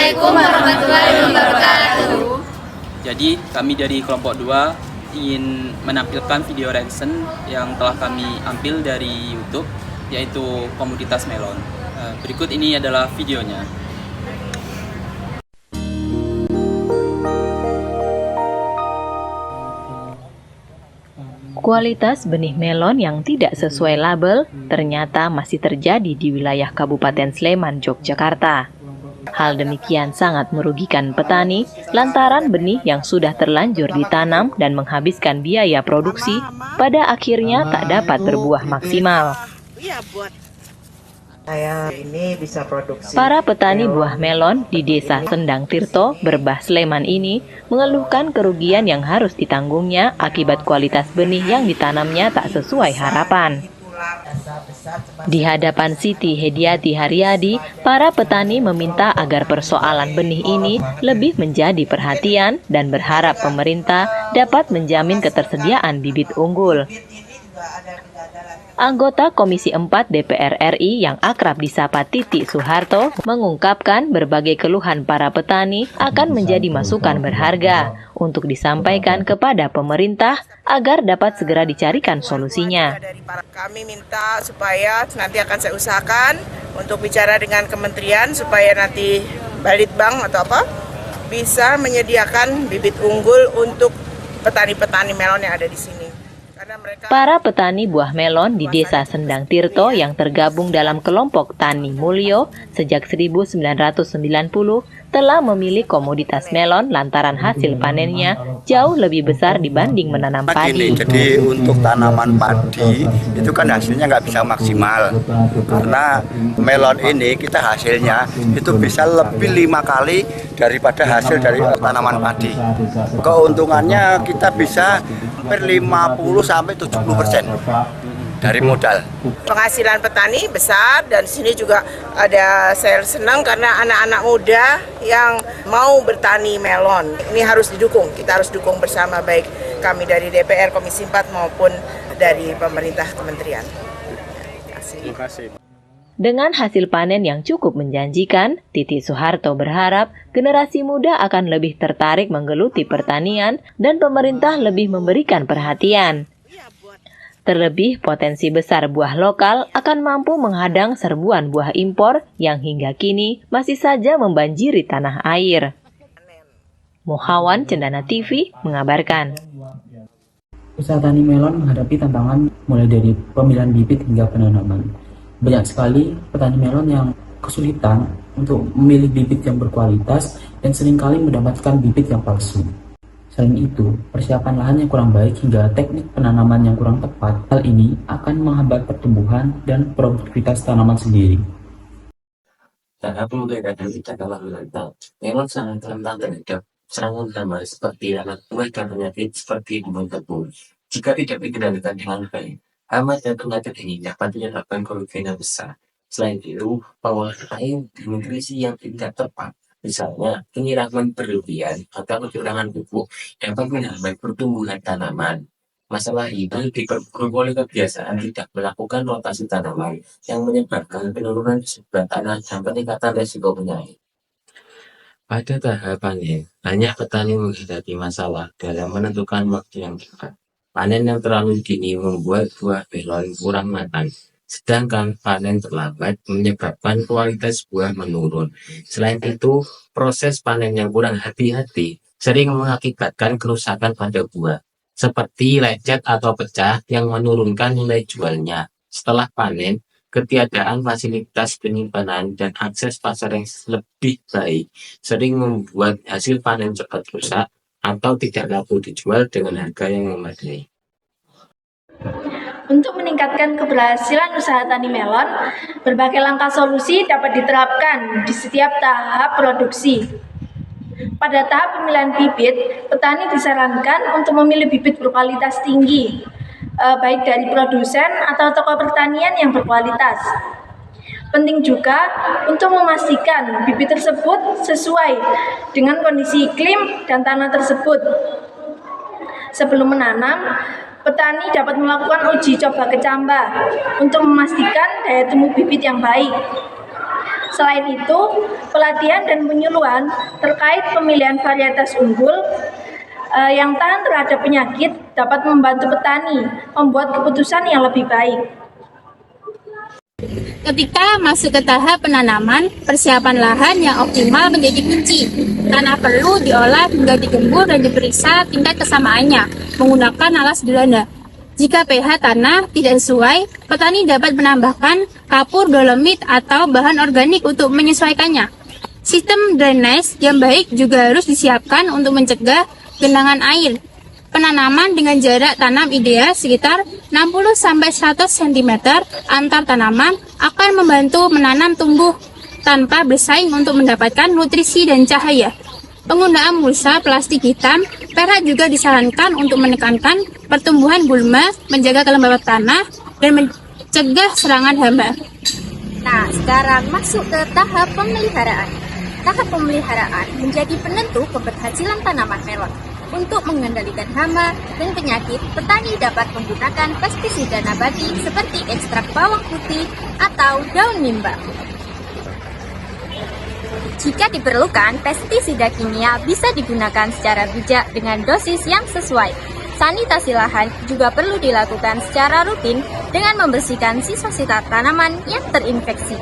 Assalamualaikum warahmatullahi wabarakatuh. Jadi kami dari kelompok 2 ingin menampilkan video ronsen yang telah kami ambil dari YouTube, yaitu komoditas melon. Berikut ini adalah videonya. Kualitas benih melon yang tidak sesuai label ternyata masih terjadi di wilayah Kabupaten Sleman, Yogyakarta. Hal demikian sangat merugikan petani lantaran benih yang sudah terlanjur ditanam dan menghabiskan biaya produksi pada akhirnya tak dapat berbuah maksimal. Para petani buah melon di Desa Sendang Tirto, Berbah, Sleman ini mengeluhkan kerugian yang harus ditanggungnya akibat kualitas benih yang ditanamnya tak sesuai harapan. Di hadapan Siti Hediati Haryadi, para petani meminta agar persoalan benih ini lebih menjadi perhatian dan berharap pemerintah dapat menjamin ketersediaan bibit unggul. Anggota Komisi 4 DPR RI yang akrab disapa Titi Soeharto mengungkapkan berbagai keluhan para petani akan menjadi masukan berharga untuk disampaikan kepada pemerintah agar dapat segera dicarikan solusinya. Kami minta supaya nanti akan saya usahakan untuk bicara dengan kementerian supaya nanti Balitbang atau apa bisa menyediakan bibit unggul untuk petani-petani melon yang ada di sini. Para petani buah melon di Desa Sendang Tirto yang tergabung dalam kelompok Tani Mulyo sejak 1990 telah memilih komoditas melon lantaran hasil panennya jauh lebih besar dibanding menanam padi. Jadi untuk tanaman padi itu kan hasilnya nggak bisa maksimal karena melon ini kita hasilnya itu bisa lebih 5 kali daripada hasil dari tanaman padi. Keuntungannya kita bisa hampir 50-70% dari modal. Penghasilan petani besar dan sini juga ada, saya senang karena anak-anak muda yang mau bertani melon. Ini harus didukung, kita harus dukung bersama baik kami dari DPR Komisi 4 maupun dari pemerintah kementerian. Terima kasih. Dengan hasil panen yang cukup menjanjikan, Titi Soeharto berharap generasi muda akan lebih tertarik menggeluti pertanian dan pemerintah lebih memberikan perhatian. Terlebih, potensi besar buah lokal akan mampu menghadang serbuan buah impor yang hingga kini masih saja membanjiri tanah air. Muhawan Cendana TV mengabarkan. Usaha tani melon menghadapi tantangan mulai dari pemilihan bibit hingga penanaman. Banyak sekali petani melon yang kesulitan untuk memilih bibit yang berkualitas dan seringkali mendapatkan bibit yang palsu. Selain itu, persiapan lahan yang kurang baik hingga teknik penanaman yang kurang tepat, hal ini akan menghambat pertumbuhan dan produktivitas tanaman sendiri. Karena pemuda dan tidak kalah menantang, melon sangat rentan terhadap serangan hama seperti lalat buah dan penyakit seperti kumbang tebu. Jika tidak dikendalikan dengan baik, hama dan penyakit ini dapat menyebabkan kerugian yang besar. Selain itu, pengolahan air dan nutrisi yang tidak tepat, misalnya penyiraman berlebihan atau kekurangan pupuk, dapat menghambat pertumbuhan tanaman. Masalah ini diperburuk oleh kebiasaan tidak melakukan rotasi tanaman yang menyebabkan penurunan kesuburan tanah dan peningkatan resiko penyakit. Pada tahapannya, banyak petani menghadapi masalah dalam menentukan waktu yang tepat. Panen yang terlalu dini membuat buah melon kurang matang, sedangkan panen terlambat menyebabkan kualitas buah menurun. Selain itu, proses panen yang kurang hati-hati sering mengakibatkan kerusakan pada buah, seperti lecet atau pecah yang menurunkan nilai jualnya. Setelah panen, ketiadaan fasilitas penyimpanan dan akses pasar yang lebih baik sering membuat hasil panen cepat rusak atau tidak laku dijual dengan harga yang memadai. Untuk meningkatkan keberhasilan usaha tani melon, berbagai langkah solusi dapat diterapkan di setiap tahap produksi. Pada tahap pemilihan bibit, petani disarankan untuk memilih bibit berkualitas tinggi, baik dari produsen atau toko pertanian yang berkualitas. Penting juga untuk memastikan bibit tersebut sesuai dengan kondisi iklim dan tanah tersebut. Sebelum menanam, petani dapat melakukan uji coba kecambah untuk memastikan daya tumbuh bibit yang baik. Selain itu, pelatihan dan penyuluhan terkait pemilihan varietas unggul yang tahan terhadap penyakit dapat membantu petani membuat keputusan yang lebih baik. Ketika masuk ke tahap penanaman, persiapan lahan yang optimal menjadi kunci. Tanah perlu diolah hingga digembur dan diperiksa tingkat kesamaannya menggunakan alat sederhana. Jika pH tanah tidak sesuai, petani dapat menambahkan kapur dolomit atau bahan organik untuk menyesuaikannya. Sistem drainase yang baik juga harus disiapkan untuk mencegah genangan air. Penanaman dengan jarak tanam ideal sekitar 60-100 cm antar tanaman akan membantu menanam tumbuh tanpa bersaing untuk mendapatkan nutrisi dan cahaya. Penggunaan mulsa plastik hitam, perak juga disarankan untuk menekankan pertumbuhan gulma, menjaga kelembapan tanah, dan mencegah serangan hama. Nah, sekarang masuk ke tahap pemeliharaan. Tahap pemeliharaan menjadi penentu keberhasilan tanaman melon. Untuk mengendalikan hama dan penyakit, petani dapat menggunakan pestisida nabati seperti ekstrak bawang putih atau daun mimba. Jika diperlukan, pestisida kimia bisa digunakan secara bijak dengan dosis yang sesuai. Sanitasi lahan juga perlu dilakukan secara rutin dengan membersihkan sisa-sisa tanaman yang terinfeksi.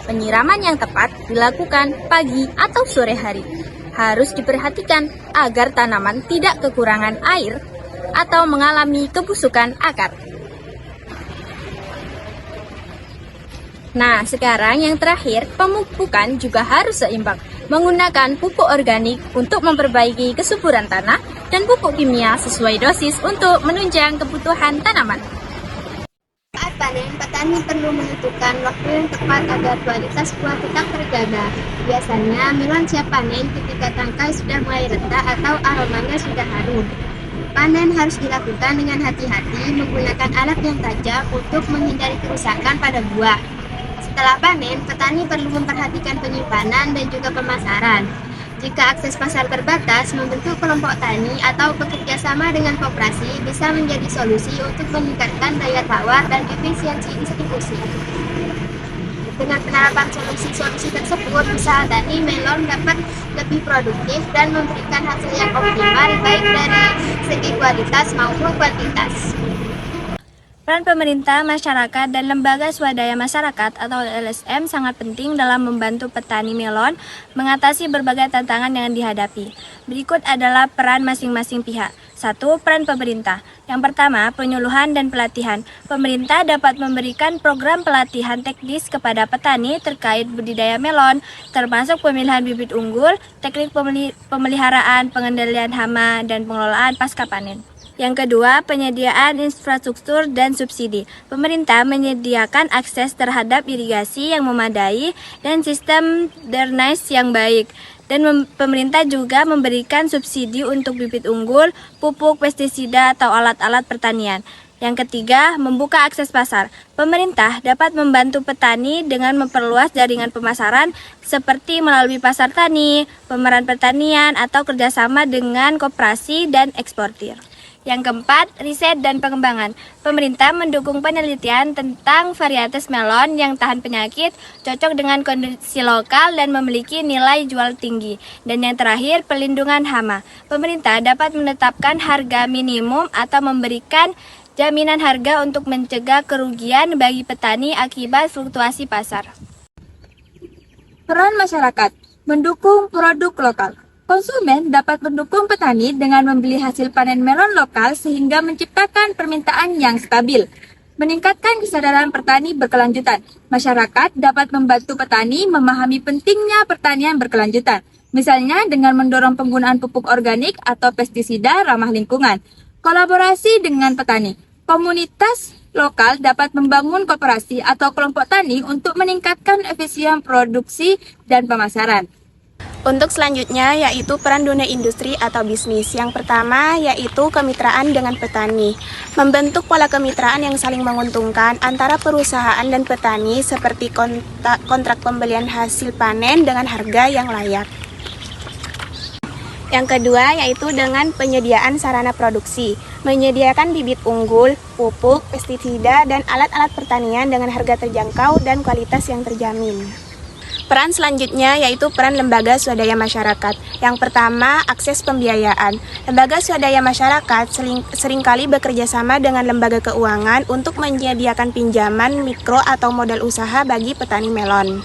Penyiraman yang tepat dilakukan pagi atau sore hari. Harus diperhatikan agar tanaman tidak kekurangan air atau mengalami kebusukan akar. Nah, sekarang yang terakhir, pemupukan juga harus seimbang. Menggunakan pupuk organik untuk memperbaiki kesuburan tanah dan pupuk kimia sesuai dosis untuk menunjang kebutuhan tanaman. Saat panen, petani perlu menentukan waktu yang tepat agar kualitas buah tetap terjaga. Biasanya, melon siap panen ketika tangkai sudah mulai retak atau aromanya sudah harum. Panen harus dilakukan dengan hati-hati menggunakan alat yang tajam untuk menghindari kerusakan pada buah. Setelah panen, petani perlu memperhatikan penyimpanan dan juga pemasaran. Jika akses pasar terbatas, membentuk kelompok tani atau bekerja sama dengan koperasi bisa menjadi solusi untuk meningkatkan daya tawar dan efisiensi distribusi. Dengan penerapan solusi-solusi tersebut, usaha tani melon dapat lebih produktif dan memberikan hasil yang optimal baik dari segi kualitas maupun kuantitas. Peran pemerintah, masyarakat, dan lembaga swadaya masyarakat atau LSM sangat penting dalam membantu petani melon mengatasi berbagai tantangan yang dihadapi. Berikut adalah peran masing-masing pihak. 1. Peran pemerintah. Yang pertama, penyuluhan dan pelatihan. Pemerintah dapat memberikan program pelatihan teknis kepada petani terkait budidaya melon, termasuk pemilihan bibit unggul, teknik pemeliharaan, pengendalian hama, dan pengelolaan pasca panen. Yang kedua, penyediaan infrastruktur dan subsidi. Pemerintah menyediakan akses terhadap irigasi yang memadai dan sistem drainase yang baik. Dan pemerintah juga memberikan subsidi untuk bibit unggul, pupuk, pestisida, atau alat-alat pertanian. Yang ketiga, membuka akses pasar. Pemerintah dapat membantu petani dengan memperluas jaringan pemasaran seperti melalui pasar tani, pemeran pertanian, atau kerjasama dengan koperasi dan eksportir. Yang keempat, riset dan pengembangan. Pemerintah mendukung penelitian tentang varietas melon yang tahan penyakit, cocok dengan kondisi lokal, dan memiliki nilai jual tinggi. Dan yang terakhir, pelindungan hama. Pemerintah dapat menetapkan harga minimum atau memberikan jaminan harga untuk mencegah kerugian bagi petani akibat fluktuasi pasar. Peran masyarakat mendukung produk lokal. Konsumen dapat mendukung petani dengan membeli hasil panen melon lokal sehingga menciptakan permintaan yang stabil. Meningkatkan kesadaran petani berkelanjutan. Masyarakat dapat membantu petani memahami pentingnya pertanian berkelanjutan. Misalnya dengan mendorong penggunaan pupuk organik atau pestisida ramah lingkungan. Kolaborasi dengan petani. Komunitas lokal dapat membangun koperasi atau kelompok tani untuk meningkatkan efisien produksi dan pemasaran. Untuk selanjutnya yaitu peran dunia industri atau bisnis. Yang pertama yaitu kemitraan dengan petani. Membentuk pola kemitraan yang saling menguntungkan antara perusahaan dan petani seperti kontrak pembelian hasil panen dengan harga yang layak. Yang kedua yaitu dengan penyediaan sarana produksi. Menyediakan bibit unggul, pupuk, pestisida, dan alat-alat pertanian dengan harga terjangkau dan kualitas yang terjamin. Peran selanjutnya yaitu peran lembaga swadaya masyarakat. Yang pertama, akses pembiayaan. Lembaga swadaya masyarakat seringkali bekerja sama dengan lembaga keuangan untuk menyediakan pinjaman mikro atau modal usaha bagi petani melon.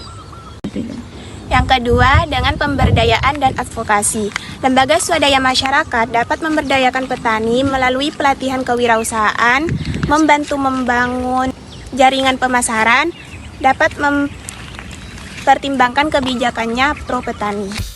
Yang kedua, dengan pemberdayaan dan advokasi. Lembaga swadaya masyarakat dapat memberdayakan petani melalui pelatihan kewirausahaan, membantu membangun jaringan pemasaran, dapat mempertimbangkan kebijakannya pro petani.